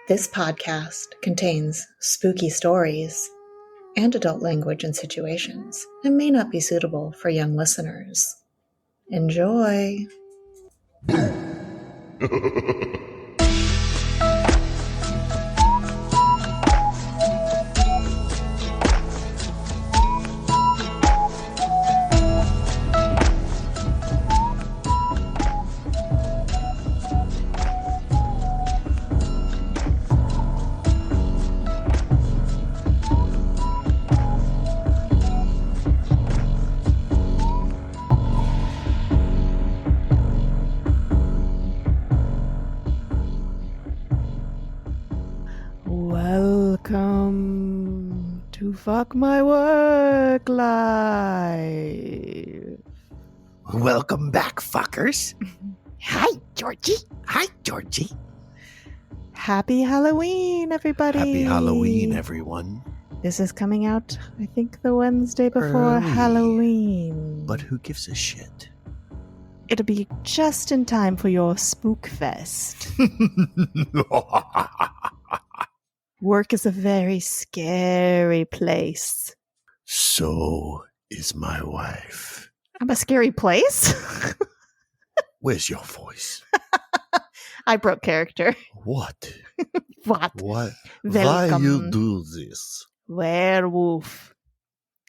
This podcast contains spooky stories and adult language and situations and may not be suitable for young listeners. Enjoy! Welcome to Fuck My Work Life. Welcome back, fuckers. Hi, Georgie. Hi, Georgie. Happy Halloween, everybody. Happy Halloween, everyone. This is coming out, I think, the Wednesday before Early. Halloween. But who gives a shit? It'll be just in time for your Spook Fest. Work is a very scary place. So is my wife. I'm a scary place? Where's your voice? I broke character. What? What? What? Welcome. Why you do this? Werewolf.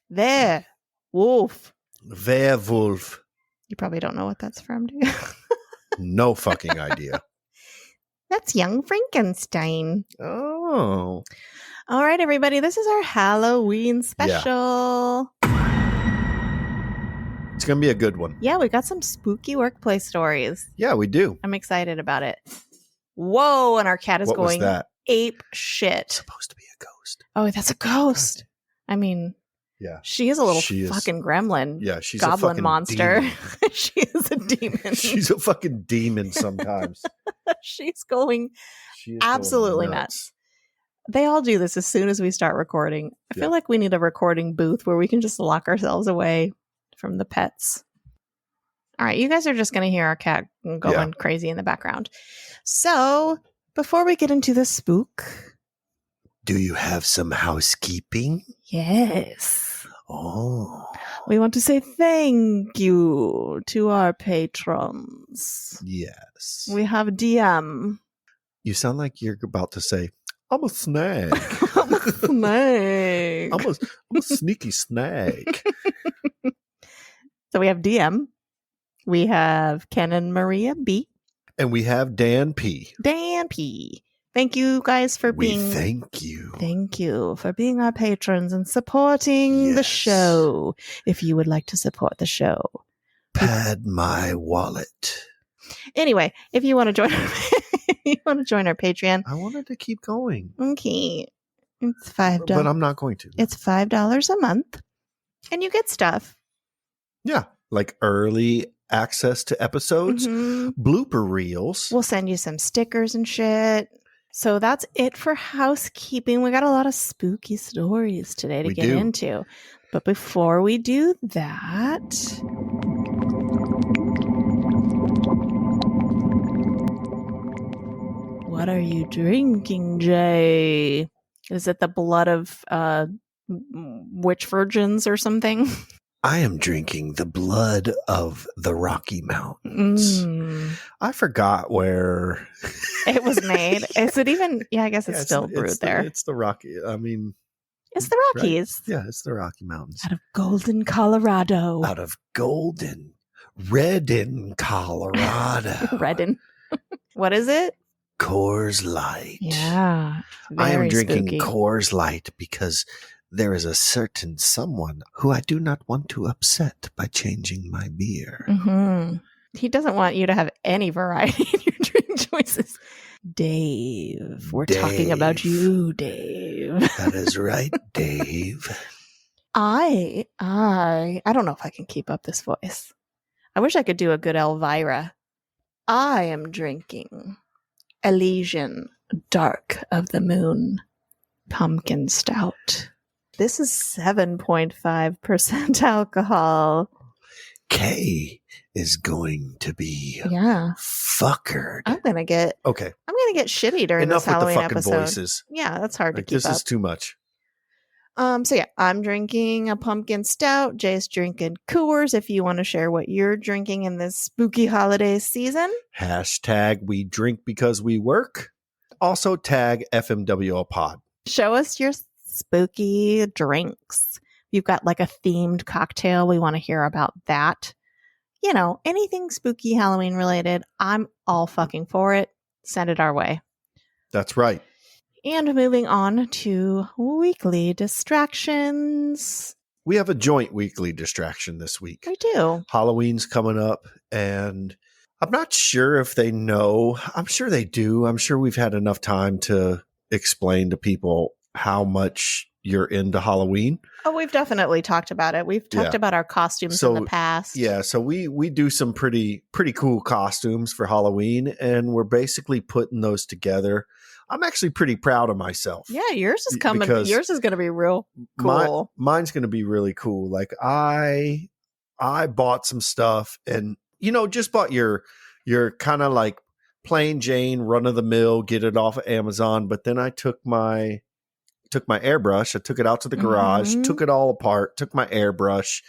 There. Wolf. Werewolf. You probably don't know what that's from, do you? No fucking idea. That's Young Frankenstein. Oh. All right, everybody. This is our Halloween special. It's going to be a good one. Yeah, we got some spooky workplace stories. Yeah, we do. I'm excited about it. Whoa, and our cat is What was going that? ape shit. Supposed to be a ghost. Oh, that's a ghost. I mean, Yeah. she is a little She is. fucking gremlin. Yeah, she's Goblin a fucking monster. demon. She is a demon. She's a fucking demon sometimes. She's going She is absolutely going nuts. They all do this as soon as we start recording. I feel Yeah. like we need a recording booth where we can just lock ourselves away from the pets. All right, you guys are just going to hear our cat going crazy in the background. So, before we get into the spook, Do you have some housekeeping? yes, Oh. we want to say thank you to our patrons. Yes. We have DM. You sound like you're about to say, I'm a snag. Snake. I'm a sneaky snag. So we have DM. We have Ken and Maria B. And we have Dan P. Dan P. Thank you guys for We being... thank you. Thank you for being our patrons and supporting the Yes. show. If you would like to support the show. Pad my wallet. Anyway, if you want to join our Patreon, I wanted to keep going. okay. It's $5. But I'm not going to. It's $5 a month. And you get stuff. Yeah. Like early access to episodes, Mhm. blooper reels. We'll send you some stickers and shit. So that's it for housekeeping. We got a lot of spooky stories today to We get do. into. But before we do that, what are you drinking, Jay? Is it the blood of witch virgins or something? I am drinking the blood of the Rocky Mountains. I forgot where It was made. Is it even? Yeah, I guess it's still brewed there. It's the Rocky. I mean, It's the Rockies. yeah, it's the Rocky Mountains. Out of Golden, Colorado. Out of Golden, Redden, Colorado. Redden. What is it? Coors Light. Yeah. I am very drinking spooky. Coors Light because there is a certain someone who I do not want to upset by changing my beer. Mhm. He doesn't want you to have any variety in your drink choices. Dave. We're talking about Dave. you, Dave. That is right, Dave. I don't know if I can keep up this voice. I wish I could do a good Elvira. I am drinking Elysian Dark of the Moon Pumpkin Stout. This is 7.5% alcohol. Kay is going to be Yeah. fuckered. I'm gonna get shitty during Enough this Halloween with the fucking episode. voices. Yeah, that's hard to Like, keep this up. is too much. So yeah, I'm drinking a pumpkin stout. Jay's drinking Coors. If you want to share what you're drinking in this spooky holiday season, Hashtag we drink because we work. Also tag FMWL pod. show us your spooky drinks. You've got like a themed cocktail. We want to hear about that. You know, anything spooky Halloween related. I'm all fucking for it. Send it our way. That's right. And moving on to weekly distractions. We have a joint weekly distraction this week. We do. Halloween's coming up, and I'm not sure if they know. I'm sure they do. I'm sure we've had enough time to explain to people how much you're into Halloween. Oh, we've definitely talked about it. We've talked about our costumes in the past. Yeah, so we do some pretty cool costumes for Halloween, and we're basically putting those together. I'm actually pretty proud of myself. Yeah, yours is coming. Because Yours is going to be real cool. Mine's going to be really cool. Like I bought some stuff, and just bought your kind of like plain Jane run of the mill, get it off of Amazon. But then I took my airbrush, I took it out to the garage, took it all apart, took my airbrush,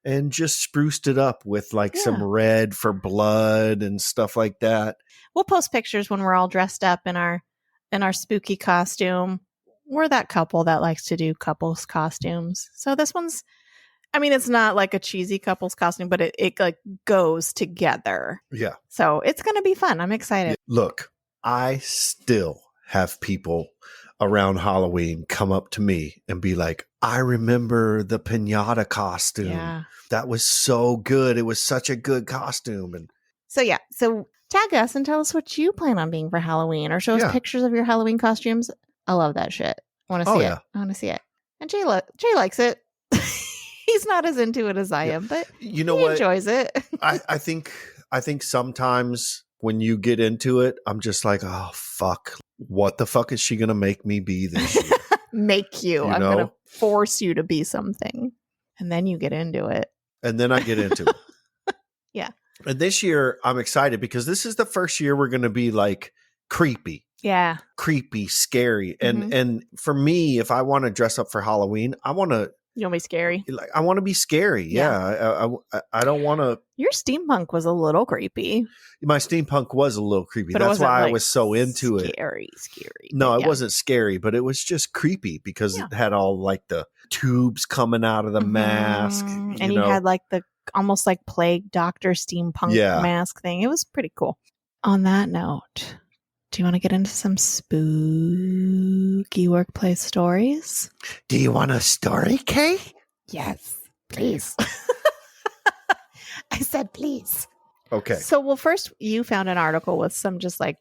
and just spruced it up with like some red for blood and stuff like that. We'll post pictures when we're all dressed up in our spooky costume. We're that couple that likes to do couples costumes. So this one's, I mean, it's not like a cheesy couples costume, but it like goes together. Yeah. So it's going to be fun. I'm excited. Look, I still have people around Halloween come up to me and be like, I remember the piñata costume. Yeah. That was so good. It was such a good costume. And so tag us and tell us what you plan on being for Halloween, or show us pictures of your Halloween costumes. I love that shit. I want to see it. I want to see it. And Jay likes it. He's not as into it as I am, but he enjoys it. I think sometimes when you get into it, I'm just like, oh, fuck. What the fuck is she going to make me be this year? Make you. I'm going to force you to be something. And then you get into it. And then I get into it. Yeah. And this year, I'm excited because this is the first year we're going to be like creepy. Yeah. Creepy, scary. And for me, if I want to dress up for Halloween, I want to. You want to be scary? Like, I want to be scary. Yeah. I don't want to. Your steampunk was a little creepy. My steampunk was a little creepy. But that's why I was so into it. Scary. No, it wasn't scary, but it was just creepy because it had all like the tubes coming out of the mask. And you had like the almost like plague doctor steampunk mask thing. It was pretty cool. On that note, do you want to get into some spooky workplace stories? Do you want a story, Kay? Yes, please. I said please. Okay. So, first you found an article with some just like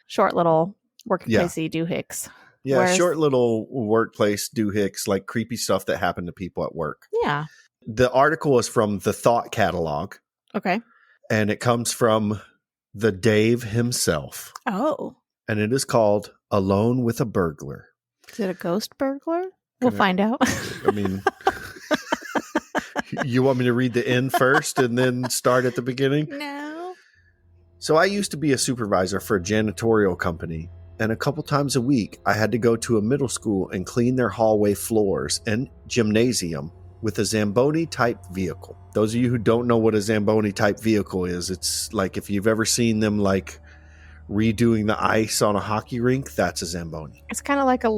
short little workplacey doohicks. Yeah, short little workplace doohicks, like creepy stuff that happened to people at work. Yeah. The article is from the Thought Catalog. Okay. And it comes from the Dave himself. Oh. And it is called Alone with a Burglar. Is it a ghost burglar? We'll find out. I mean, you want me to read the end first and then start at the beginning? No. So I used to be a supervisor for a janitorial company. And a couple times a week, I had to go to a middle school and clean their hallway floors and gymnasium with a Zamboni-type vehicle. Those of you who don't know what a Zamboni-type vehicle is, it's like if you've ever seen them like redoing the ice on a hockey rink, that's a Zamboni. It's kind of like a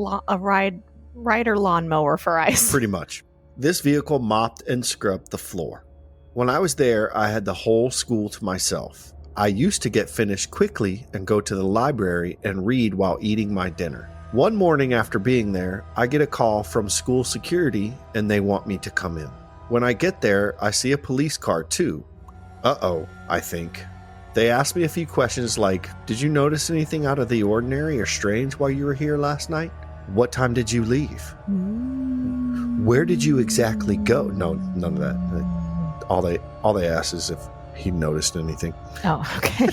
rider lawnmower for ice. Pretty much. This vehicle mopped and scrubbed the floor. When I was there, I had the whole school to myself. I used to get finished quickly and go to the library and read while eating my dinner. One morning after being there, I get a call from school security and they want me to come in. When I get there, I see a police car too. Uh-oh, I think. They asked me a few questions like, did you notice anything out of the ordinary or strange while you were here last night? What time did you leave? Where did you exactly go? No, none of that. All they asked is if he noticed anything. Oh, okay.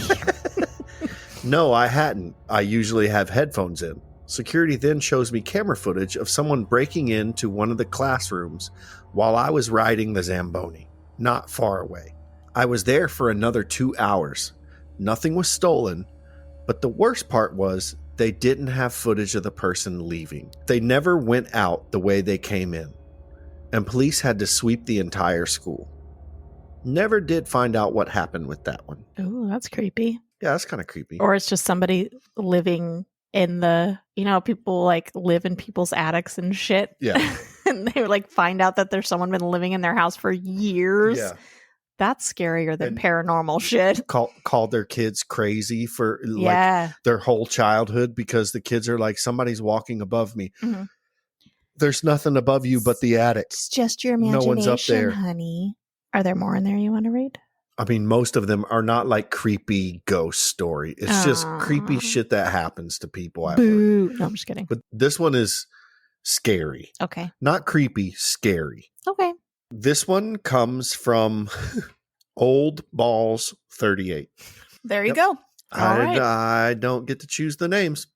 No, I hadn't. I usually have headphones in. Security then shows me camera footage of someone breaking into one of the classrooms while I was riding the Zamboni, not far away. I was there for another 2 hours. Nothing was stolen, but the worst part was they didn't have footage of the person leaving. They never went out the way they came in, and police had to sweep the entire school. Never did find out what happened with that one. Oh, that's creepy. Yeah, that's kind of creepy. Or it's just somebody living in the, people like live in people's attics and shit. Yeah. And they like find out that there's someone been living in their house for years. Yeah. That's scarier than And paranormal shit. Called their kids crazy for like their whole childhood because the kids are like, somebody's walking above me. Mm-hmm. There's nothing above you but the attic. It's just your imagination, no one's up there, honey. Are there more in there you want to read? I mean, most of them are not like creepy ghost story. It's just creepy shit that happens to people at work. No, I'm just kidding. But this one is scary. Okay. Not creepy, scary. Okay. This one comes from Old Balls 38. There you go. I don't get to choose the names.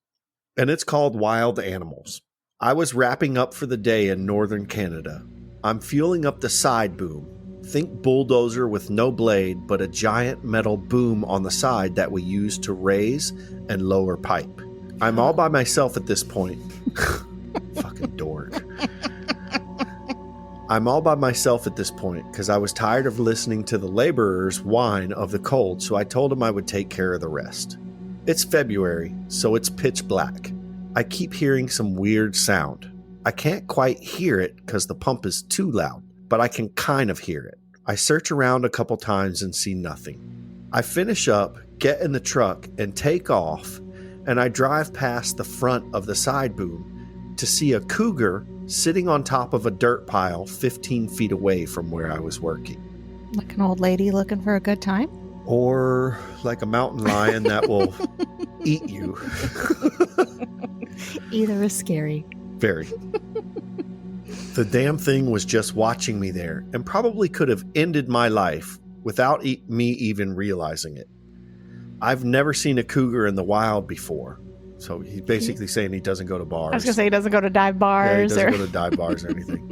And it's called Wild Animals. I was wrapping up for the day in northern Canada. I'm fueling up the side boom. Think bulldozer with no blade, but a giant metal boom on the side that we use to raise and lower pipe. I'm all by myself at this point. Fucking dork. I'm all by myself at this point because I was tired of listening to the laborers whine of the cold, so I told them I would take care of the rest. It's February, so it's pitch black. I keep hearing some weird sound. I can't quite hear it because the pump is too loud, but I can kind of hear it. I search around a couple times and see nothing. I finish up, get in the truck, and take off, and I drive past the front of the side boom to see a cougar sitting on top of a dirt pile 15 feet away from where I was working. Like an old lady looking for a good time? Or like a mountain lion that will eat you. Either is scary. Very. The damn thing was just watching me there and probably could have ended my life without me even realizing it. I've never seen a cougar in the wild before. So he's basically saying he doesn't go to bars. I was going to say he doesn't go to dive bars. Yeah, he doesn't go to dive bars or anything.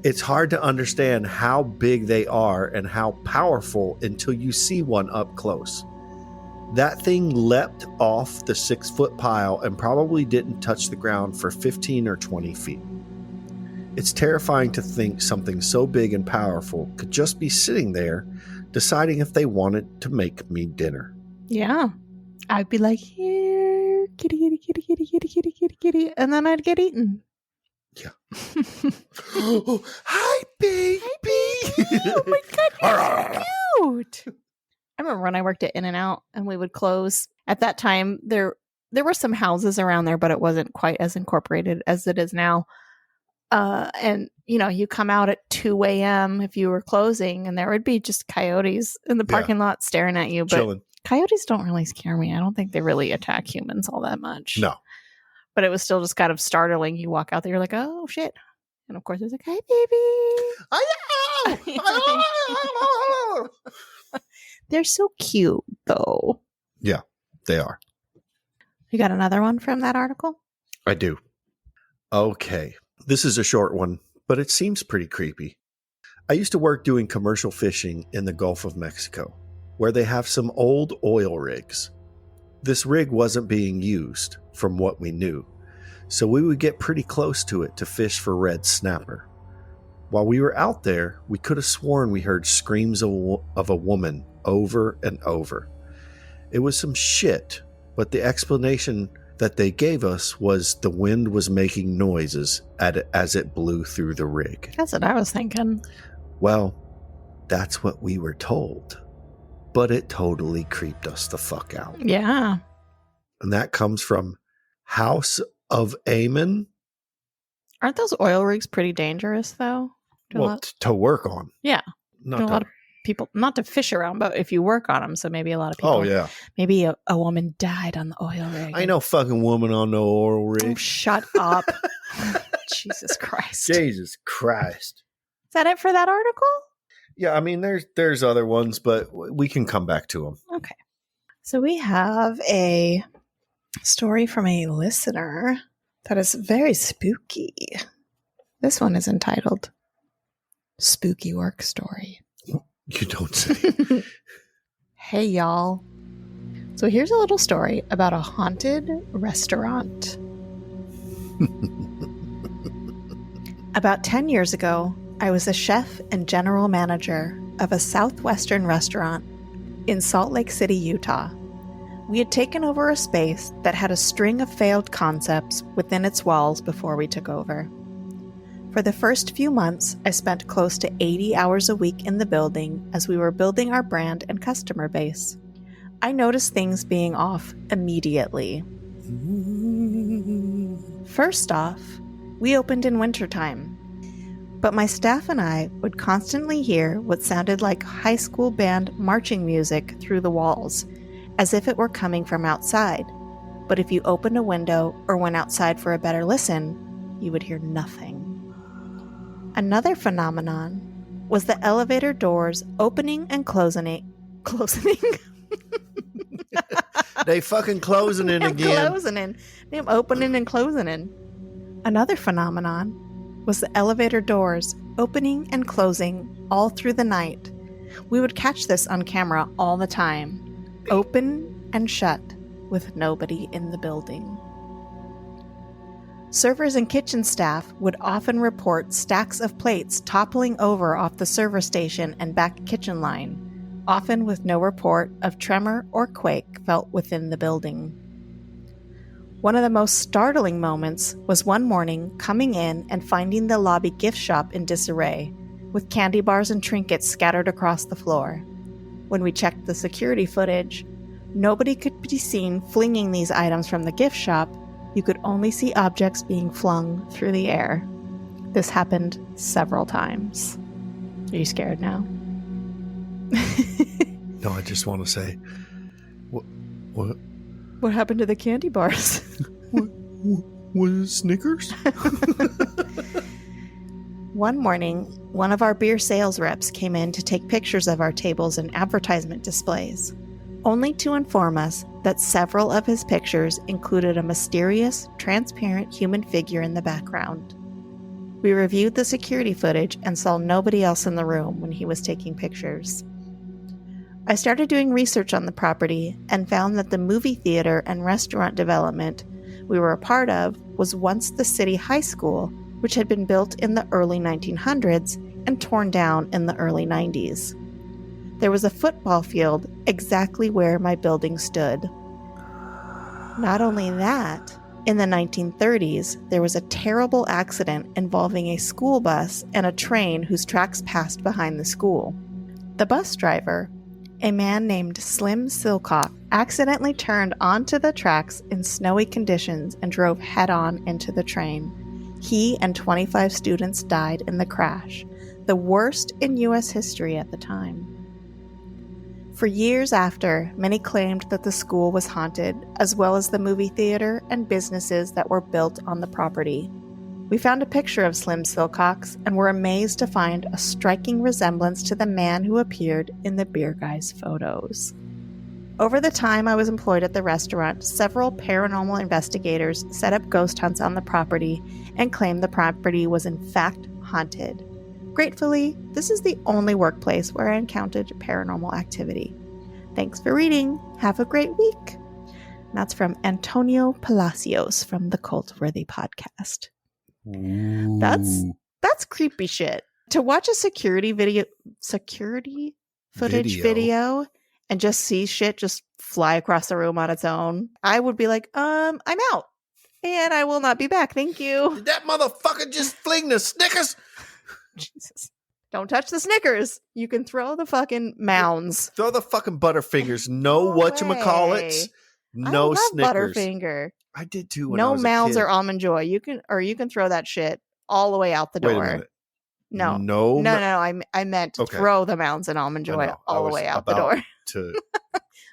It's hard to understand how big they are and how powerful until you see one up close. That thing leapt off the 6-foot pile and probably didn't touch the ground for 15 or 20 feet. It's terrifying to think something so big and powerful could just be sitting there deciding if they wanted to make me dinner. Yeah. I'd be like, here, kitty, kitty, kitty, kitty, kitty, kitty, kitty, kitty, and then I'd get eaten. Yeah. Oh, hi, baby. Oh my God, you're so cute. I remember when I worked at In-N-Out and we would close. At that time, there were some houses around there, but it wasn't quite as incorporated as it is now. And, you come out at 2 a.m. if you were closing, and there would be just coyotes in the parking lot staring at you. But chilling. Coyotes don't really scare me. I don't think they really attack humans all that much. No. But it was still just kind of startling. You walk out there, you're like, oh, shit. And of course, it's like, hi, baby. They're so cute, though. Yeah, they are. You got another one from that article? I do. Okay. This is a short one, but it seems pretty creepy. I used to work doing commercial fishing in the Gulf of Mexico, where they have some old oil rigs. This rig wasn't being used, from what we knew, so we would get pretty close to it to fish for red snapper. While we were out there, we could have sworn we heard screams of a woman over and over. It was some shit, but the explanation that they gave us was the wind was making noises as it blew through the rig. That's what I was thinking. Well, that's what we were told. But it totally creeped us the fuck out. Yeah. And that comes from House of Amen. Aren't those oil rigs pretty dangerous, though? To work on. Yeah. Not a lot of people, not to fish around, but if you work on them, so maybe a lot of people. Oh, yeah. Maybe a woman died on the oil rig. Ain't no fucking woman on no oil rig. Oh, shut up. Jesus Christ. Jesus Christ. Is that it for that article? Yeah, I mean, there's other ones, but we can come back to them. Okay. So we have a story from a listener that is very spooky. This one is entitled Spooky Work Story. You don't say. Hey, y'all. So here's a little story about a haunted restaurant. About 10 years ago, I was a chef and general manager of a southwestern restaurant in Salt Lake City, Utah. We had taken over a space that had a string of failed concepts within its walls before we took over. For the first few months, I spent close to 80 hours a week in the building as we were building our brand and customer base. I noticed things being off immediately. First off, we opened in wintertime, but my staff and I would constantly hear what sounded like high school band marching music through the walls, as if it were coming from outside. But if you opened a window or went outside for a better listen, you would hear nothing. Another phenomenon was the elevator doors opening and closing. They fucking closing in again. Them opening and closing in. Another phenomenon was the elevator doors opening and closing all through the night. We would catch this on camera all the time. Open and shut with nobody in the building. Servers and kitchen staff would often report stacks of plates toppling over off the server station and back kitchen line, often with no report of tremor or quake felt within the building. One of the most startling moments was one morning coming in and finding the lobby gift shop in disarray, with candy bars and trinkets scattered across the floor. When we checked the security footage, nobody could be seen flinging these items from the gift shop. You could only see objects being flung through the air. This happened several times. Are you scared now? No, I just want to say, what? What happened to the candy bars? Was it Snickers? One morning, one of our beer sales reps came in to take pictures of our tables and advertisement displays, only to inform us that several of his pictures included a mysterious, transparent human figure in the background. We reviewed the security footage and saw nobody else in the room when he was taking pictures. I started doing research on the property and found that the movie theater and restaurant development we were a part of was once the city high school, which had been built in the early 1900s and torn down in the early 90s. There was a football field exactly where my building stood. Not only that, in the 1930s, there was a terrible accident involving a school bus and a train whose tracks passed behind the school. The bus driver, a man named Slim Silcock, accidentally turned onto the tracks in snowy conditions and drove head-on into the train. He and 25 students died in the crash, the worst in U.S. history at the time. For years after, many claimed that the school was haunted, as well as the movie theater and businesses that were built on the property. We found a picture of Slim Silcox and were amazed to find a striking resemblance to the man who appeared in the Beer Guys photos. Over the time I was employed at the restaurant, several paranormal investigators set up ghost hunts on the property and claimed the property was in fact haunted. Gratefully, this is the only workplace where I encountered paranormal activity. Thanks for reading. Have a great week. And that's from Antonio Palacios from the Cultworthy podcast. Ooh. That's creepy shit. To watch a security footage video and just see shit just fly across the room on its own, I would be like, I'm out. And I will not be back. Thank you. Did that motherfucker just fling the Snickers? Jesus. Don't touch the Snickers. You can throw the fucking mounds. Throw the fucking Butterfingers. No whatchamacallits. No I love Snickers. Butterfinger. I did too when I was mounds a kid. or Almond Joy. You can throw that shit all the way out the door. Wait a minute. No. I meant to throw the mounds and Almond Joy all the way out the door.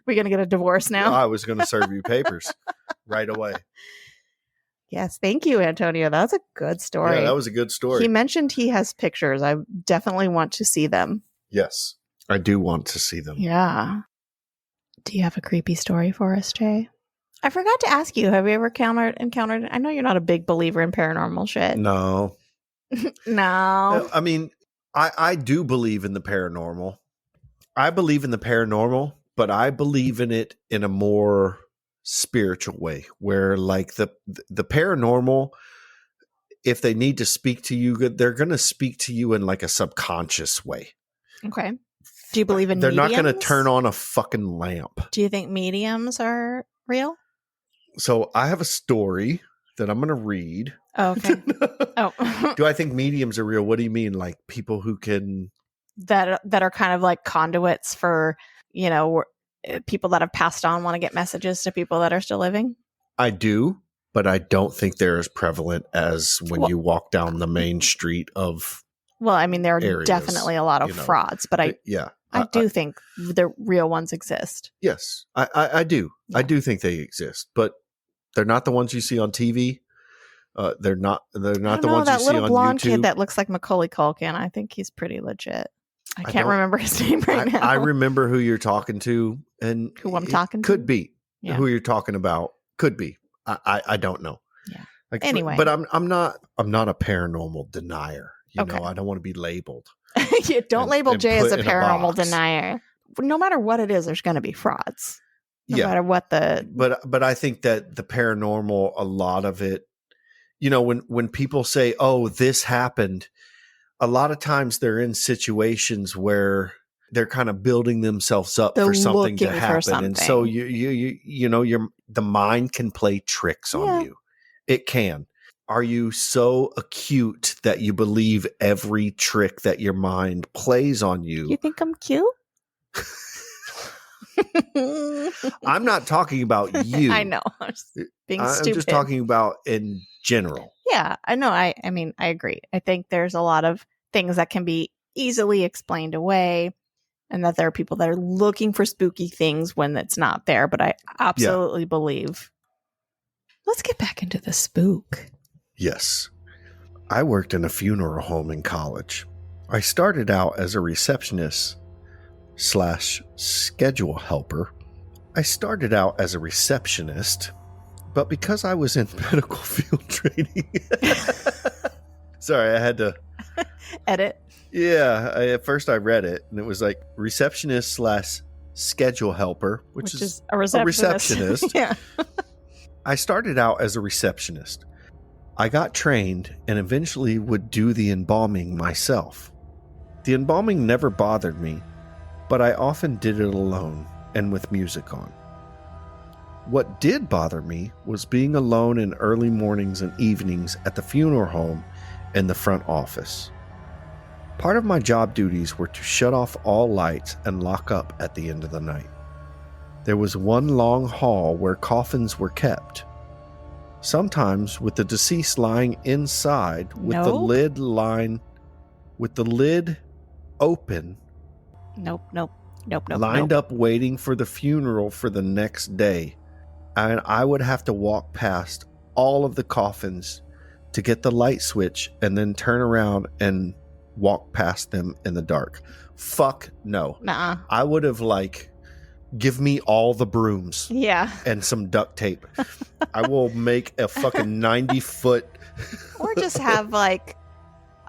We're gonna get a divorce now. I was gonna serve you papers right away. Yes, thank you, Antonio. That was a good story. Yeah, that was a good story. He mentioned he has pictures. I definitely want to see them. Yes, I do want to see them. Yeah. Do you have a creepy story for us, Jay? I forgot to ask you, have you ever encountered, I know you're not a big believer in paranormal shit. No. No. I mean, I do believe in the paranormal. I believe in the paranormal, but I believe in it in a more spiritual way, where like the paranormal, if they need to speak to you, they're going to speak to you in like a subconscious way. Okay. Do you believe in They're mediums? not going to turn on a fucking lamp. Do you think mediums are real? So I have a story that I'm going to read. Oh, okay. Oh. Do I think mediums are real? What do you mean? Like people who can... that are kind of like conduits for, you know, people that have passed on want to get messages to people that are still living? I do, but I don't think they're as prevalent as when you walk down the main street of... Well, I mean, there are areas, definitely a lot of frauds, but I do think the real ones exist. Yes, I do. Yeah. I do think they exist, but they're not the ones you see on TV. They're not the ones you see on YouTube. That little blonde kid that looks like Macaulay Culkin, I think he's pretty legit. I can't remember his name now. I remember who you're talking to, and who I'm talking to. Could be who you're talking about. Could be. I don't know. Yeah. Like, anyway, but I'm not a paranormal denier. You know, I don't want to be labeled. You don't label Jay as a paranormal denier. No matter what it is, there's going to be frauds. No matter what the. But I think that the paranormal, a lot of it, you know, when people say, "Oh, this happened," a lot of times they're in situations where they're kind of building themselves up for something to happen, and so you know, the mind can play tricks on you. It can. Are you so acute that you believe every trick that your mind plays on you? You think I'm cute? I'm not talking about you. I know. I'm just talking about in general. Yeah, I know. I mean, I agree. I think there's a lot of things that can be easily explained away, and that there are people that are looking for spooky things when it's not there. But I absolutely believe. Let's get back into the spook. Yes. I worked in a funeral home in college. I started out as a receptionist / schedule helper. But because I was in medical field training... Sorry, I had to... Edit. Yeah, at first I read it, and it was like receptionist / schedule helper, which is a receptionist. Yeah. I started out as a receptionist. I got trained and eventually would do the embalming myself. The embalming never bothered me, but I often did it alone and with music on. What did bother me was being alone in early mornings and evenings at the funeral home and the front office. Part of my job duties were to shut off all lights and lock up at the end of the night. There was one long hall where coffins were kept. Sometimes with the deceased lying inside with the lid open. Nope. Lined up waiting for the funeral for the next day. And I would have to walk past all of the coffins to get the light switch and then turn around and walk past them in the dark. Fuck no. Nuh-uh. I would have give me all the brooms. Yeah. And some duct tape. I will make a fucking 90-foot. Or just have a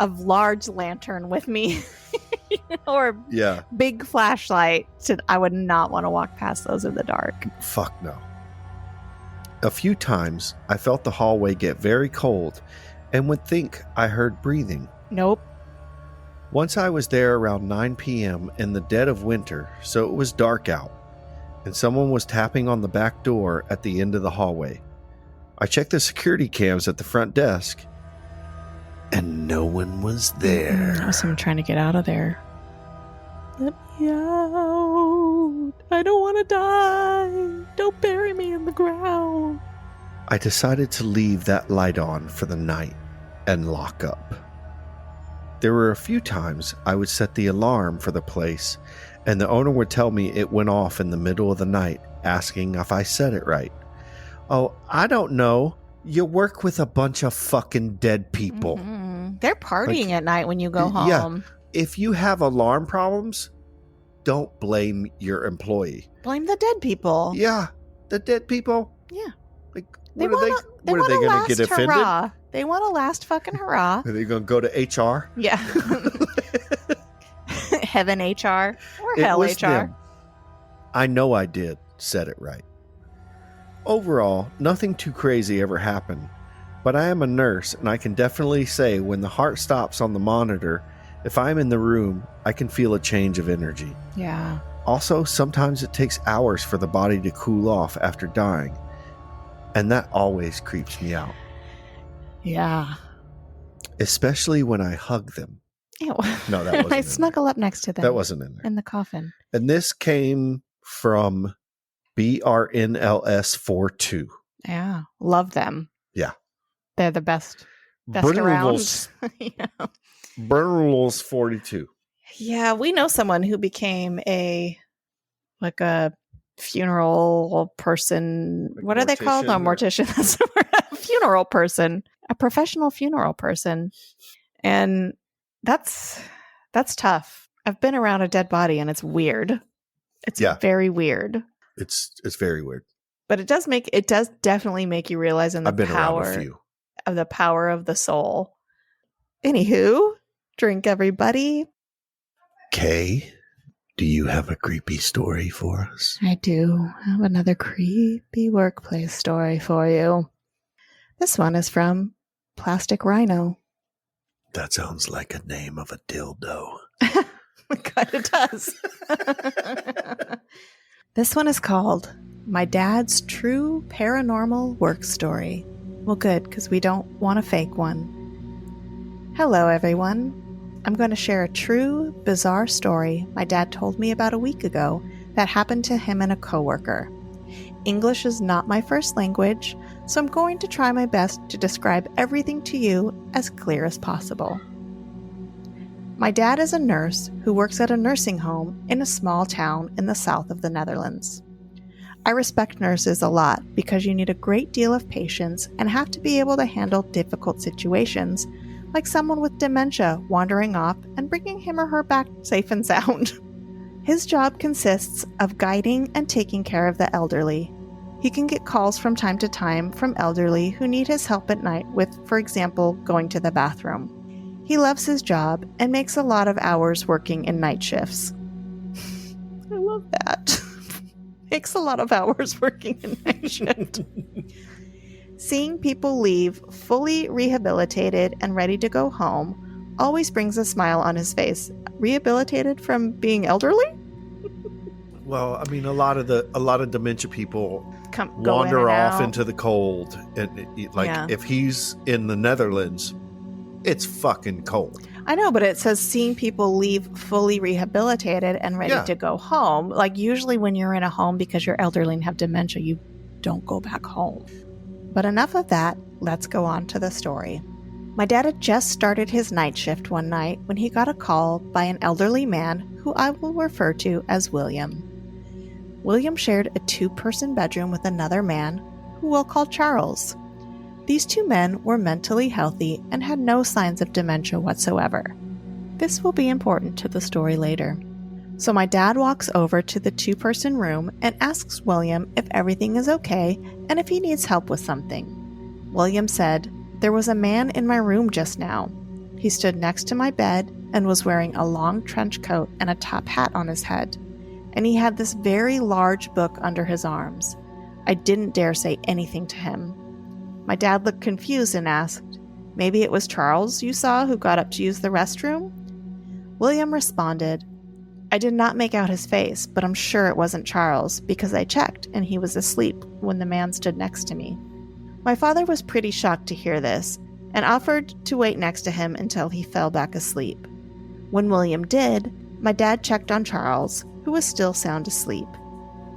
large lantern with me. Or big flashlight. I would not want to walk past those in the dark. Fuck no. A few times I felt the hallway get very cold and would think I heard breathing. Nope. Once I was there around 9 p.m. in the dead of winter, so it was dark out, and someone was tapping on the back door at the end of the hallway. I checked the security cams at the front desk, and no one was there. That was someone trying to get out of there. Let me out. I don't want to die. Don't bury me in the ground. I decided to leave that light on for the night and lock up. There were a few times I would set the alarm for the place, and the owner would tell me it went off in the middle of the night, asking if I said it right. Oh, I don't know. You work with a bunch of fucking dead people. Mm-hmm. They're partying at night when you go home. Yeah. If you have alarm problems, don't blame your employee. Blame the dead people. Yeah. The dead people. Yeah. What are they going to get offended? Hurrah. They want a last fucking hurrah. Are they going to go to HR? Yeah. Heaven HR or It Hell was HR. them. I know I did. Said it right. Overall, nothing too crazy ever happened, but I am a nurse and I can definitely say when the heart stops on the monitor, if I'm in the room, I can feel a change of energy. Yeah. Also, sometimes it takes hours for the body to cool off after dying, and that always creeps me out, Yeah. especially when I hug them. Ew. No, that wasn't I in snuggle up next to them. That wasn't in there. in the coffin. And this came from BRNLS42. Yeah. Love them. Yeah. They're the best around. Yeah. Bernals 42. Yeah, we know someone who became a funeral person. Like What are they called? No, mortician mortician. That's the word. A funeral person, a professional funeral person, and that's tough. I've been around a dead body, and it's weird. It's very weird. It's very weird. But it does definitely make you realize in the I've been power around a few. of the power of the soul. Anywho, drink everybody. Kay, do you have a creepy story for us? I do have another creepy workplace story for you. This one is from Plastic Rhino. That sounds like a name of a dildo. It kind of does. This one is called My Dad's True Paranormal Work Story. Well, good, because we don't want a fake one. Hello, everyone. I'm going to share a true, bizarre story my dad told me about a week ago that happened to him and a coworker. English is not my first language, so I'm going to try my best to describe everything to you as clear as possible. My dad is a nurse who works at a nursing home in a small town in the south of the Netherlands. I respect nurses a lot because you need a great deal of patience and have to be able to handle difficult situations, like someone with dementia wandering off and bringing him or her back safe and sound. His job consists of guiding and taking care of the elderly. He can get calls from time to time from elderly who need his help at night with, for example, going to the bathroom. He loves his job and makes a lot of hours working in night shifts. I love that. Makes a lot of hours working in night shift. Seeing people leave fully rehabilitated and ready to go home always brings a smile on his face. Rehabilitated from being elderly? Well, I mean, a lot of dementia people Go wander off out. into the cold, and if he's in the Netherlands, it's fucking cold. I know, but it says seeing people leave fully rehabilitated and ready to go home. Like usually when you're in a home because you're elderly and have dementia, you don't go back home. But enough of that, let's go on to the story. My dad had just started his night shift one night when he got a call by an elderly man who I will refer to as William. William shared a 2-person bedroom with another man who we'll call Charles. These 2 men were mentally healthy and had no signs of dementia whatsoever. This will be important to the story later. So my dad walks over to the 2-person room and asks William if everything is okay and if he needs help with something. William said, "There was a man in my room just now. He stood next to my bed and was wearing a long trench coat and a top hat on his head. And he had this very large book under his arms. I didn't dare say anything to him." My dad looked confused and asked, "Maybe it was Charles you saw who got up to use the restroom?" William responded, "I did not make out his face, but I'm sure it wasn't Charles because I checked and he was asleep when the man stood next to me." My father was pretty shocked to hear this and offered to wait next to him until he fell back asleep. When William did, my dad checked on Charles, who was still sound asleep.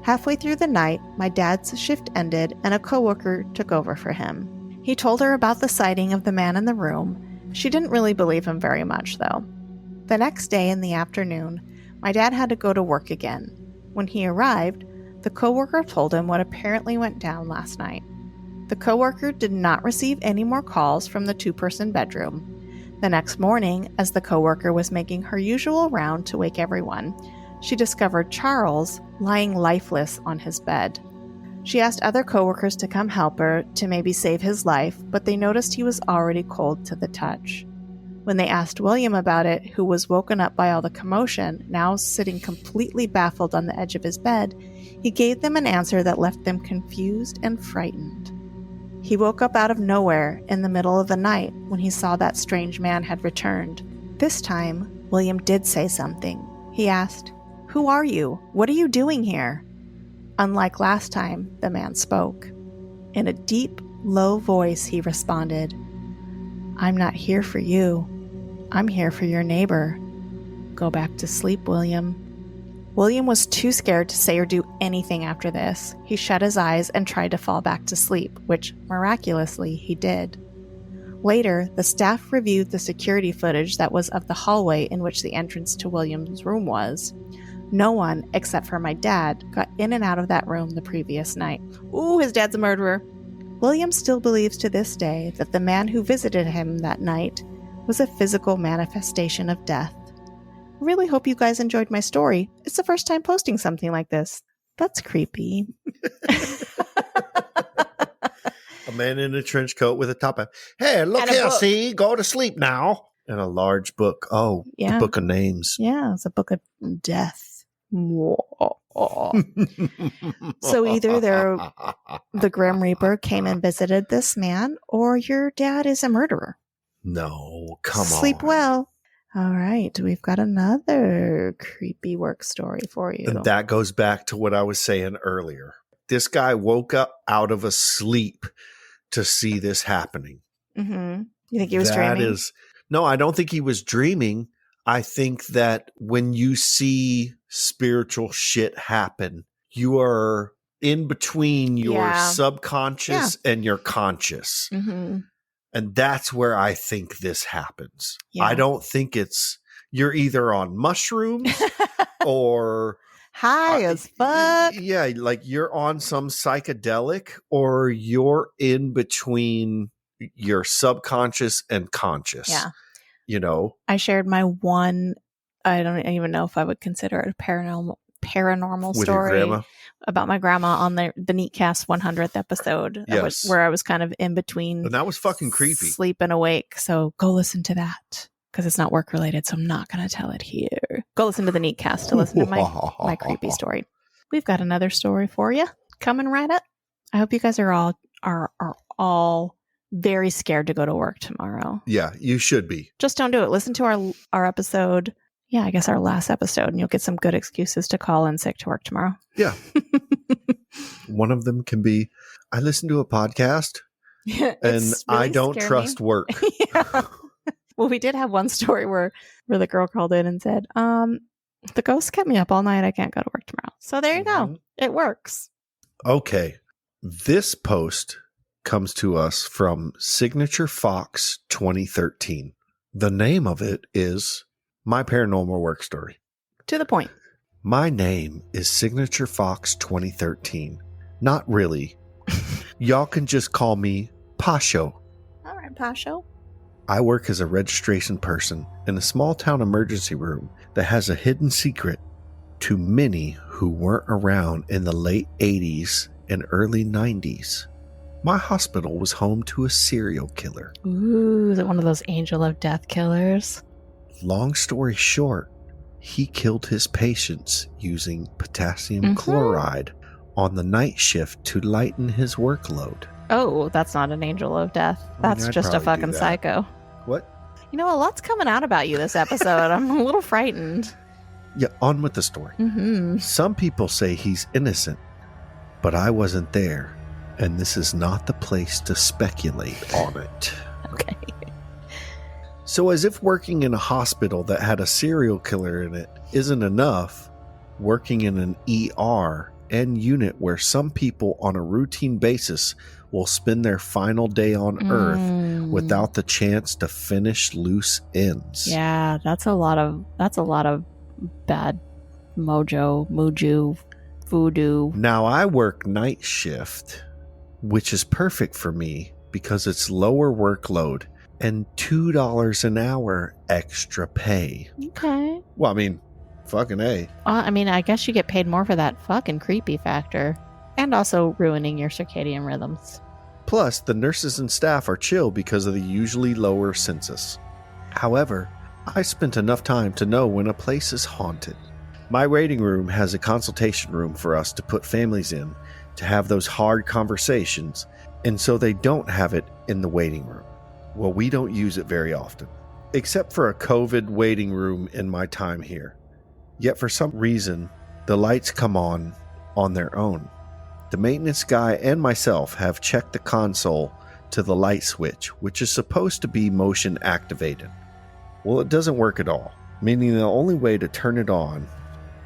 Halfway through the night, my dad's shift ended and a coworker took over for him. He told her about the sighting of the man in the room. She didn't really believe him very much, though. The next day in the afternoon, my dad had to go to work again. When he arrived, the coworker told him what apparently went down last night. The coworker did not receive any more calls from the 2-person bedroom. The next morning, as the coworker was making her usual round to wake everyone, she discovered Charles lying lifeless on his bed. She asked other coworkers to come help her to maybe save his life, but they noticed he was already cold to the touch. When they asked William about it, who was woken up by all the commotion, now sitting completely baffled on the edge of his bed, he gave them an answer that left them confused and frightened. He woke up out of nowhere in the middle of the night when he saw that strange man had returned. This time, William did say something. He asked, "Who are you? What are you doing here?" Unlike last time, the man spoke. In a deep, low voice, he responded, "I'm not here for you. I'm here for your neighbor. Go back to sleep, William." William was too scared to say or do anything after this. He shut his eyes and tried to fall back to sleep, which, miraculously, he did. Later, the staff reviewed the security footage that was of the hallway in which the entrance to William's room was. No one, except for my dad, got in and out of that room the previous night. Ooh, his dad's a murderer. William still believes to this day that the man who visited him that night was a physical manifestation of death. Really hope you guys enjoyed my story. It's the first time posting something like this. That's creepy. A man in a trench coat with a top hat. Hey, look And a here, book. see? Go to sleep now. And a large book. Oh, Yeah. the book of names. Yeah, it's a book of death. So either the Grim Reaper came and visited this man, or your dad is a murderer. No, come on. Sleep well. All right, we've got another creepy work story for you. And that goes back to what I was saying earlier. This guy woke up out of a sleep to see this happening. Mm-hmm. You think he was dreaming? No, I don't think he was dreaming. I think that when you see spiritual shit happen, you are in between your subconscious and your conscious. Mm-hmm. And that's where I think this happens. Yeah. I don't think you're either on mushrooms or high as fuck. Yeah, like you're on some psychedelic or you're in between your subconscious and conscious. Yeah. You know? I shared my one, I don't even know if I would consider it a paranormal With story your grandma? about my grandma on the Neatcast 100th episode. Yes. Where I was kind of in between. And that was fucking creepy. Sleep and awake. So go listen to that because it's not work related. So I'm not going to tell it here. Go listen to the Neatcast to listen to my creepy story. We've got another story for you coming right up. I hope you guys are all very scared to go to work tomorrow. Yeah, you should be. Just don't do it. Listen to our episode. Yeah, I guess our last episode, and you'll get some good excuses to call in sick to work tomorrow. Yeah. One of them can be, I listen to a podcast and I don't trust work. Yeah. Well, we did have one story where the girl called in and said, the ghost kept me up all night. I can't go to work tomorrow. So there you go. It works. Okay. This post comes to us from Signature Fox 2013. The name of it is My Paranormal Work Story. To the point. My name is Signature Fox 2013. Not really. Y'all can just call me Pasho. All right, Pasho. I work as a registration person in a small town emergency room that has a hidden secret to many who weren't around in the late 80s and early 90s. My hospital was home to a serial killer. Ooh, is it one of those angel of death killers? Long story short, he killed his patients using potassium chloride on the night shift to lighten his workload. Oh, that's not an angel of death. That's I'd just a probably do fucking that. psycho. What? You know, a lot's coming out about you this episode. I'm a little frightened. Yeah, on with the story. Mm-hmm. Some people say he's innocent, but I wasn't there, and this is not the place to speculate on it. Okay. So as if working in a hospital that had a serial killer in it isn't enough, working in an ER and unit where some people on a routine basis will spend their final day on Earth without the chance to finish loose ends. Yeah, that's a lot of bad mojo, voodoo. Now I work night shift, which is perfect for me because it's lower workload and $2 an hour extra pay. Okay. Well, I mean, fucking A. I mean, I guess you get paid more for that fucking creepy factor. And also ruining your circadian rhythms. Plus, the nurses and staff are chill because of the usually lower census. However, I spent enough time to know when a place is haunted. My waiting room has a consultation room for us to put families in to have those hard conversations, and so they don't have it in the waiting room. Well, we don't use it very often, except for a COVID waiting room in my time here. Yet for some reason, the lights come on their own. The maintenance guy and myself have checked the console to the light switch, which is supposed to be motion activated. Well, it doesn't work at all, meaning the only way to turn it on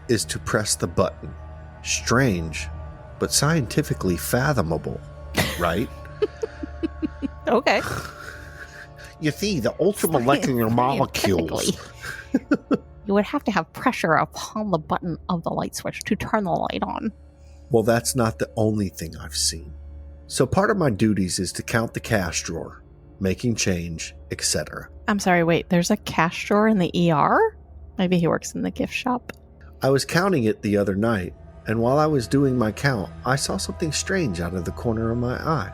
is to press the button. Strange, but scientifically fathomable, right? Okay. You see, the ultramolecular molecules. You would have to have pressure upon the button of the light switch to turn the light on. Well, that's not the only thing I've seen. So part of my duties is to count the cash drawer, making change, etc. I'm sorry, wait, there's a cash drawer in the ER? Maybe he works in the gift shop. I was counting it the other night, and while I was doing my count, I saw something strange out of the corner of my eye.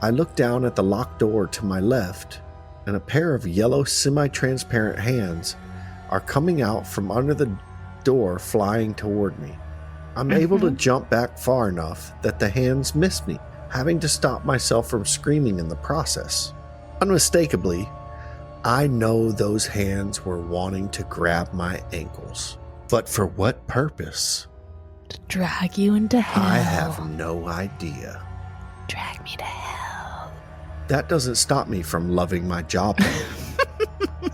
I looked down at the locked door to my left, and a pair of yellow semi-transparent hands are coming out from under the door, flying toward me. I'm able to jump back far enough that the hands miss me, having to stop myself from screaming in the process. Unmistakably, I know those hands were wanting to grab my ankles. But for what purpose? To drag you into hell. I have no idea. Drag me to hell. That doesn't stop me from loving my job.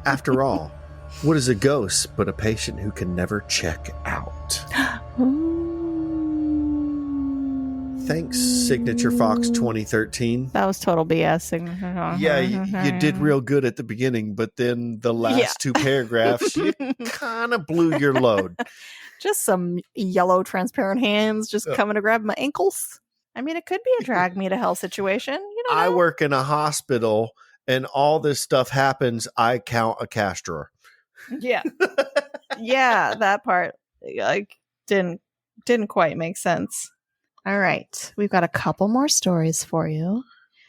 After all, what is a ghost but a patient who can never check out? Thanks, Signature Fox 2013. That was total BS. Signature. Yeah, you did real good at the beginning, but then the last two paragraphs, you kind of blew your load. Just some yellow transparent hands just coming to grab my ankles. I mean, it could be a drag me to hell situation. You don't know. I work in a hospital, and all this stuff happens. I count a cash drawer. Yeah. Yeah, that part like didn't quite make sense. All right. We've got a couple more stories for you.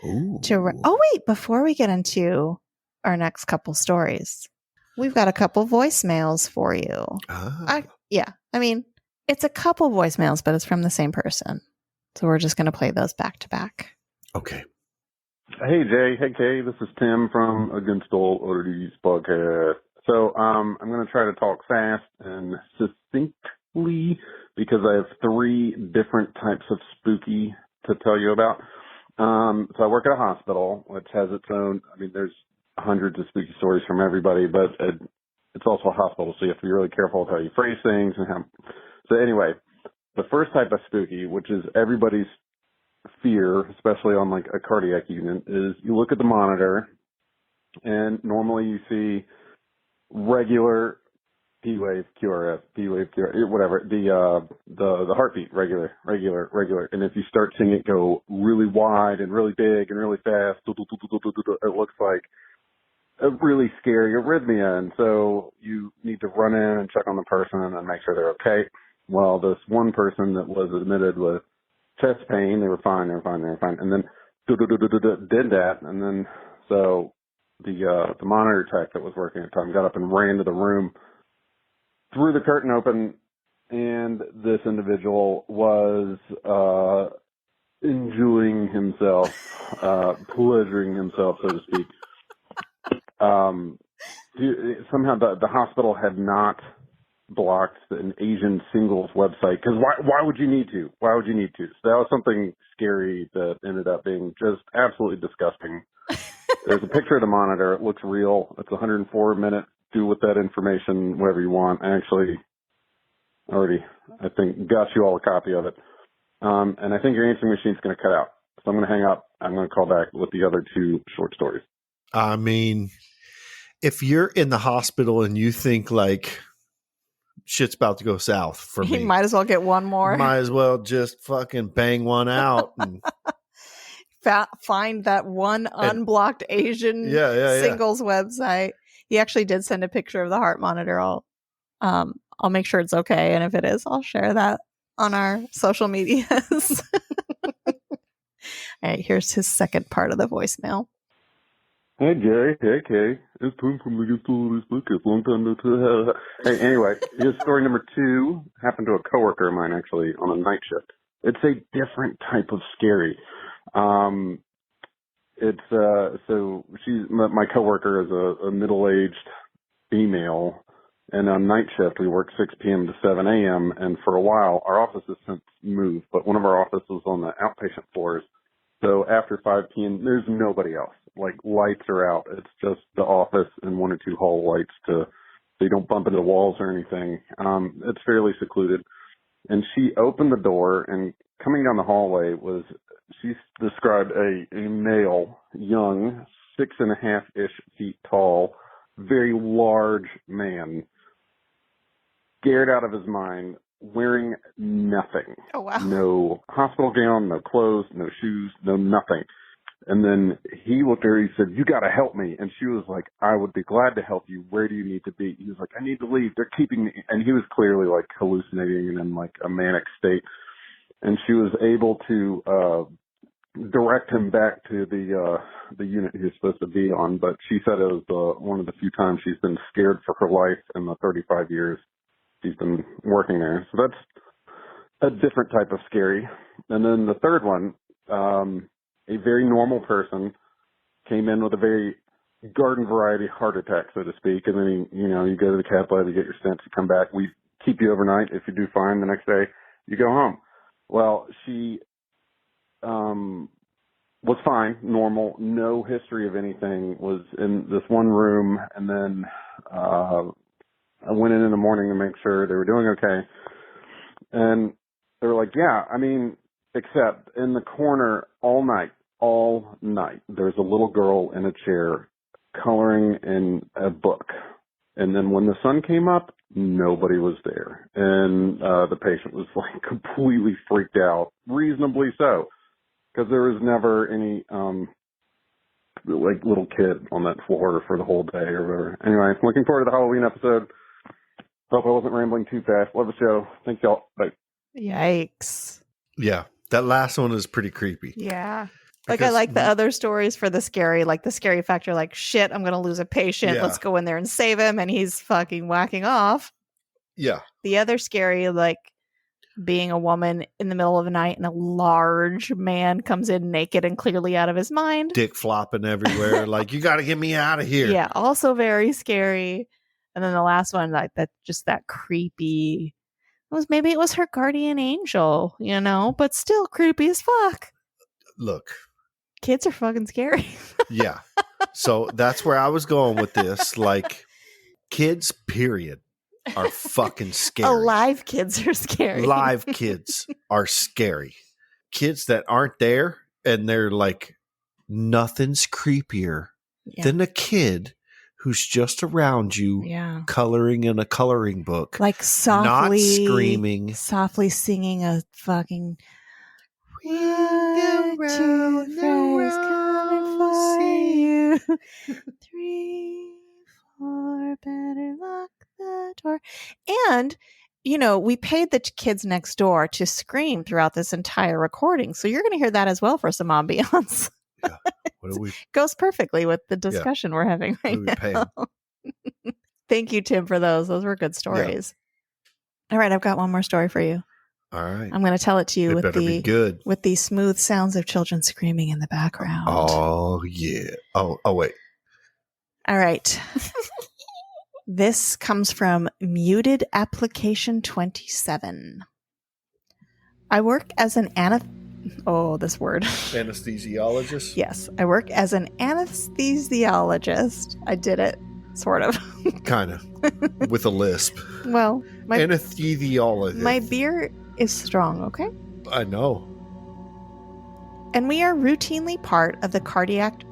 Ooh. Oh, wait. Before we get into our next couple stories, we've got a couple voicemails for you. I mean, it's a couple voicemails, but it's from the same person. So we're just going to play those back to back. Okay. Hey, Jay. Hey, Kay. This is Tim from Against All Oddities podcast. So I'm going to try to talk fast and succinctly because I have 3 different types of spooky to tell you about. So I work at a hospital, which has its own, I mean, there's hundreds of spooky stories from everybody, but it's also a hospital, so you have to be really careful with how you phrase things. So anyway, the first type of spooky, which is everybody's fear, especially on like a cardiac unit, is you look at the monitor and normally you see regular P-wave, QRS, P-wave, QRS, whatever, the heartbeat, regular. And if you start seeing it go really wide and really big and really fast, it looks like a really scary arrhythmia. And so you need to run in and check on the person and make sure they're okay. Well, this one person that was admitted with chest pain, they were fine. And then did that. And then, so the monitor tech that was working at the time got up and ran to the room, threw the curtain open, and this individual was enjoying himself, pleasuring himself, so to speak. Somehow the hospital had not blocked an Asian singles website, because why would you need to? Why would you need to? So that was something scary that ended up being just absolutely disgusting. There's a picture of the monitor. It looks real. It's 104 minutes. Do with that information whatever you want. I actually already, I think, got you all a copy of it. And I think your answering machine's going to cut out. So I'm going to hang up. I'm going to call back with the other 2 short stories. I mean, if you're in the hospital and you think like shit's about to go south for me, you might as well get one more. Might as well just fucking bang one out. And find that one unblocked Asian singles website. He actually did send a picture of the heart monitor. I'll make sure it's okay, and if it is, I'll share that on our social medias. All right, here's his second part of the voicemail. Hey, Jerry. Hey, Kay. It's Tim from the Against All Oddities podcast. Long time no tell. Hey, anyway, here's story number 2. Happened to a coworker of mine, actually, on a night shift. It's a different type of scary. So my coworker is a middle-aged female, and on night shift we work 6 p.m. to 7 a.m. And for a while our office has since moved, but one of our offices was on the outpatient floors. So after 5 p.m. there's nobody else. Like, lights are out. It's just the office and 1 or 2 hall lights so you don't bump into the walls or anything. It's fairly secluded. And she opened the door, and coming down the hallway she described a male, young, 6.5-ish feet tall, very large man, scared out of his mind, wearing nothing. Oh, wow. No hospital gown, no clothes, no shoes, no nothing. And then he looked at her, he said, "You got to help me." And she was like, "I would be glad to help you. Where do you need to be?" He was like, "I need to leave. They're keeping me." And he was clearly like hallucinating and in like a manic state. And she was able to direct him back to the unit he was supposed to be on. But she said it was one of the few times she's been scared for her life in the 35 years she's been working there. So that's a different type of scary. And then the third one, a very normal person came in with a very garden variety heart attack, so to speak. And then, you go to the cath lab, you get your stents, you come back. We keep you overnight. If you do fine the next day, you go home. Well, she was fine, normal, no history of anything, was in this one room. And then I went in the morning to make sure they were doing okay. And they were like, "Yeah, except in the corner all night, there's a little girl in a chair coloring in a book. And then when the sun came up, nobody was there." And the patient was like completely freaked out, reasonably so, because there was never any like little kid on that floor for the whole day or whatever. Anyway, looking forward to the Halloween episode. Hope I wasn't rambling too fast. Love the show. Thanks, y'all. Bye. Yikes. Yeah, that last one is pretty creepy. Yeah. Because I like the other stories for the scary, like the scary factor, like, shit, I'm going to lose a patient. Yeah. Let's go in there and save him. And he's fucking whacking off. Yeah. The other scary, like being a woman in the middle of the night and a large man comes in naked and clearly out of his mind. Dick flopping everywhere. Like, you got to get me out of here. Yeah. Also very scary. And then the last one, like that creepy, maybe it was her guardian angel, but still creepy as fuck. Look. Kids are fucking scary. Yeah. So that's where I was going with this. Like, kids, period, are fucking scary. Alive kids are scary. Live kids are scary. Kids that aren't there and they're like, nothing's creepier than a kid who's just around you coloring in a coloring book. Like softly, not screaming. Softly singing a fucking... Ring around the coming for you. 3, 4, better lock the door. And, we paid the kids next door to scream throughout this entire recording. So you're going to hear that as well for some ambiance. Yeah. What do we? Goes perfectly with the discussion we're having right now. Thank you, Tim, for those. Those were good stories. Yeah. All right, I've got one more story for you. All right. I'm going to tell it to you with the smooth sounds of children screaming in the background. Oh, yeah. Oh, wait. All right. This comes from Muted Application 27. I work as an this word. Anesthesiologist? Yes. I work as an anesthesiologist. I did it. Sort of. Kind of. With a lisp. Well, anesthesiologist. My beer is strong, okay? I know. And we are routinely part of the cardiac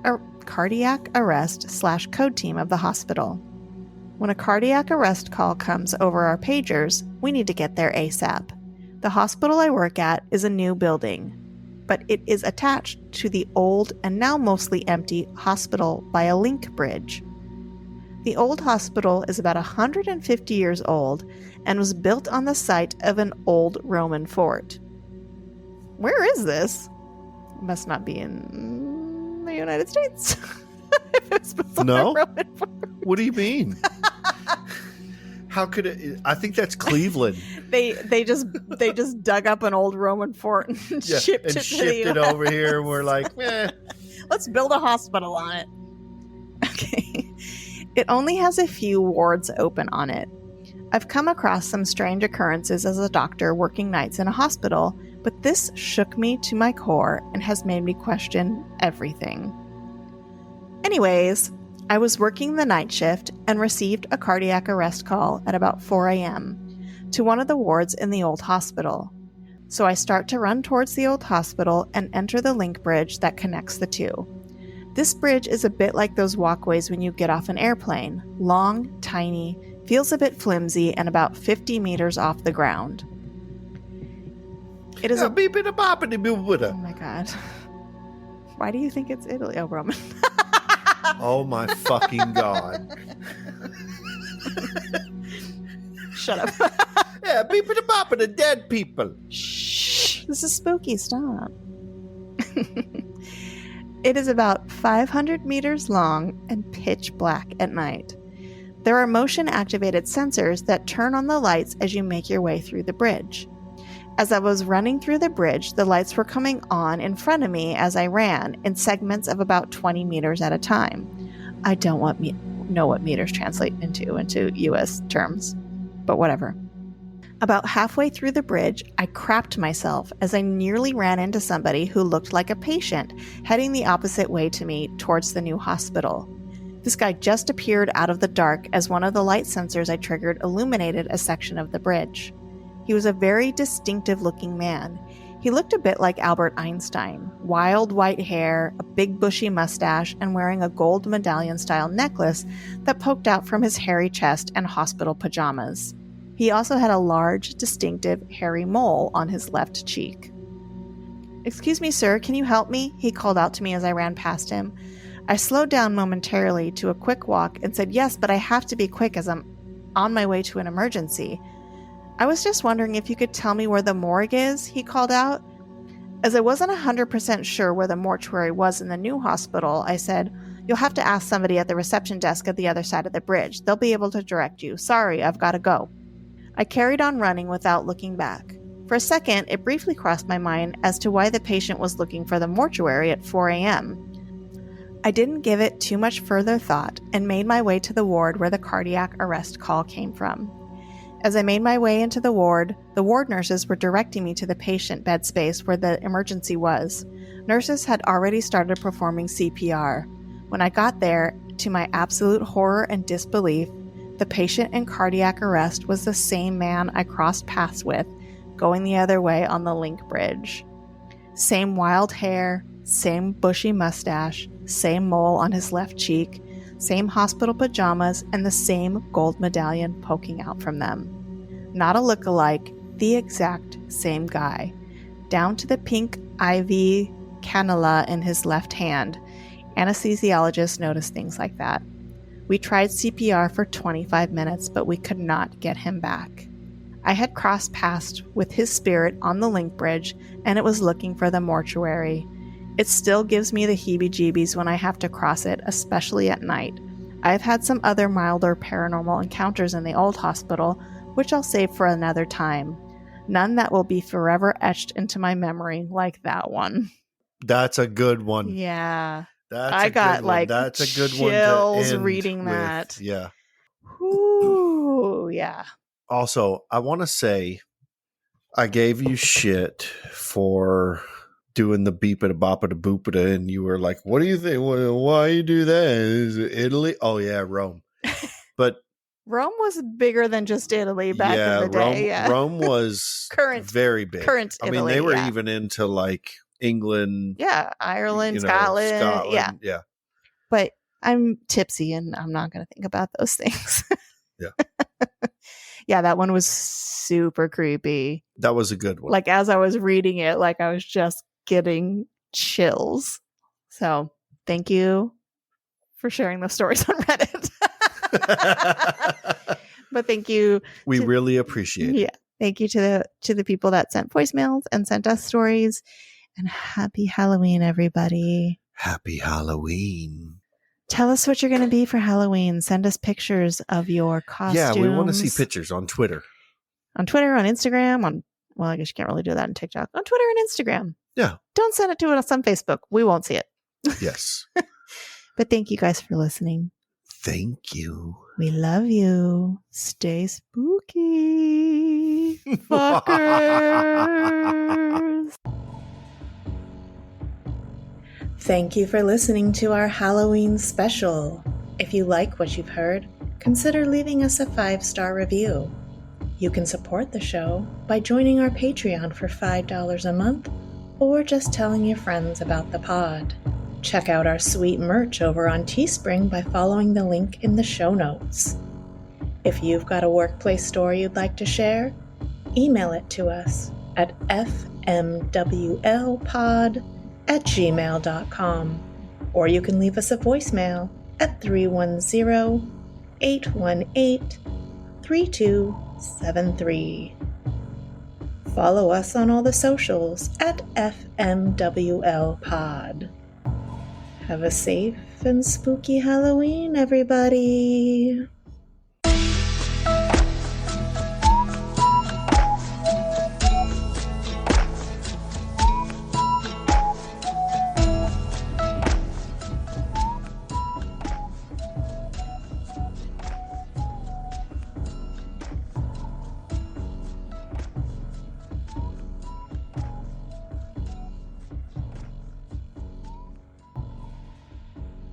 arrest / code team of the hospital. When a cardiac arrest call comes over our pagers, we need to get there ASAP. The hospital I work at is a new building, but it is attached to the old and now mostly empty hospital by a link bridge. The old hospital is about 150 years old and was built on the site of an old Roman fort. Where is this? It must not be in the United States. It was built on No? a Roman fort. What do you mean? How could it? I think that's Cleveland. They just dug up an old Roman fort and shipped it to the it US. over here, and we're like, Let's build a hospital on it. Okay. It only has a few wards open on it. I've come across some strange occurrences as a doctor working nights in a hospital, but this shook me to my core and has made me question everything. Anyways, I was working the night shift and received a cardiac arrest call at about 4 a.m. to one of the wards in the old hospital. So I start to run towards the old hospital and enter the link bridge that connects the two. This bridge is a bit like those walkways when you get off an airplane. Long, tiny, feels a bit flimsy, and about 50 meters off the ground. It is oh my God. Why do you think it's Italy? Oh, Roman. Oh my fucking God. Shut up. Yeah, the dead people. Shh. This is spooky. Stop. It is about 500 meters long and pitch black at night. There are motion-activated sensors that turn on the lights as you make your way through the bridge. As I was running through the bridge, the lights were coming on in front of me as I ran in segments of about 20 meters at a time. I don't know what meters translate into US terms, but whatever. About halfway through the bridge, I crapped myself as I nearly ran into somebody who looked like a patient heading the opposite way to me towards the new hospital. This guy just appeared out of the dark as one of the light sensors I triggered illuminated a section of the bridge. He was a very distinctive-looking man. He looked a bit like Albert Einstein, wild white hair, a big bushy mustache, and wearing a gold medallion-style necklace that poked out from his hairy chest and hospital pajamas. He also had a large, distinctive, hairy mole on his left cheek. "Excuse me, sir, can you help me?" he called out to me as I ran past him. I slowed down momentarily to a quick walk and said, "Yes, but I have to be quick as I'm on my way to an emergency." "I was just wondering if you could tell me where the morgue is," he called out. As I wasn't 100% sure where the mortuary was in the new hospital, I said, "You'll have to ask somebody at the reception desk at the other side of the bridge. They'll be able to direct you. Sorry, I've got to go." I carried on running without looking back. For a second, it briefly crossed my mind as to why the patient was looking for the mortuary at 4 a.m. I didn't give it too much further thought and made my way to the ward where the cardiac arrest call came from. As I made my way into the ward nurses were directing me to the patient bed space where the emergency was. Nurses had already started performing CPR. When I got there, to my absolute horror and disbelief, the patient in cardiac arrest was the same man I crossed paths with, going the other way on the link bridge. Same wild hair, same bushy mustache, same mole on his left cheek, same hospital pajamas, and the same gold medallion poking out from them. Not a look-alike, the exact same guy, down to the pink IV cannula in his left hand. Anesthesiologists notice things like that. We tried CPR for 25 minutes, but we could not get him back. I had crossed paths with his spirit on the link bridge, and it was looking for the mortuary. It still gives me the heebie-jeebies when I have to cross it, especially at night. I've had some other milder paranormal encounters in the old hospital, which I'll save for another time. None that will be forever etched into my memory like that one. That's a good one. Yeah. That's a good one. That's a good one to end reading with. that. Yeah. Ooh, yeah. Also, I want to say I gave you shit for doing the beepita boppita boopita, and you were like, "What do you think? Why you do that? Is it Italy?" Oh yeah, Rome. But Rome was bigger than just Italy back in the day. Rome was very big. Current Italy, I mean, they were even into like England. Yeah, Ireland, Scotland. Yeah. But I'm tipsy and I'm not going to think about those things. Yeah. Yeah, that one was super creepy. That was a good one. Like as I was reading it, like I was just getting chills. So thank you for sharing those stories on Reddit. But thank you. We really appreciate it. Yeah. Thank you to the people that sent voicemails and sent us stories. And happy Halloween, everybody. Happy Halloween. Tell us what you're going to be for Halloween. Send us pictures of your costumes. Yeah, we want to see pictures on Twitter. On Twitter, on Instagram, well, I guess you can't really do that on TikTok. On Twitter and Instagram. Yeah. Don't send it to us on Facebook. We won't see it. Yes. But thank you guys for listening. Thank you. We love you. Stay spooky. Fuckers. Thank you for listening to our Halloween special. If you like what you've heard, consider leaving us a 5-star review. You can support the show by joining our Patreon for $5 a month, or just telling your friends about the pod. Check out our sweet merch over on Teespring by following the link in the show notes. If you've got a workplace story you'd like to share, email it to us at fmwlpod@gmail.com, or you can leave us a voicemail at 310-818-3273. Follow us on all the socials at FMWLPod. Have a safe and spooky Halloween, everybody!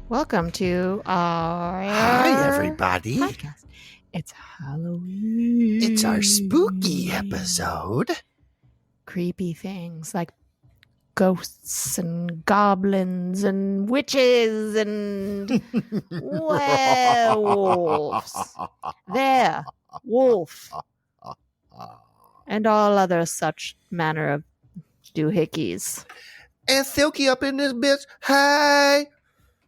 Welcome to our Hi, everybody. podcast. It's Halloween. It's our spooky episode. Creepy things like ghosts and goblins and witches and werewolves. There, wolf. And all other such manner of doohickeys. And Silky up in this bitch. Hey.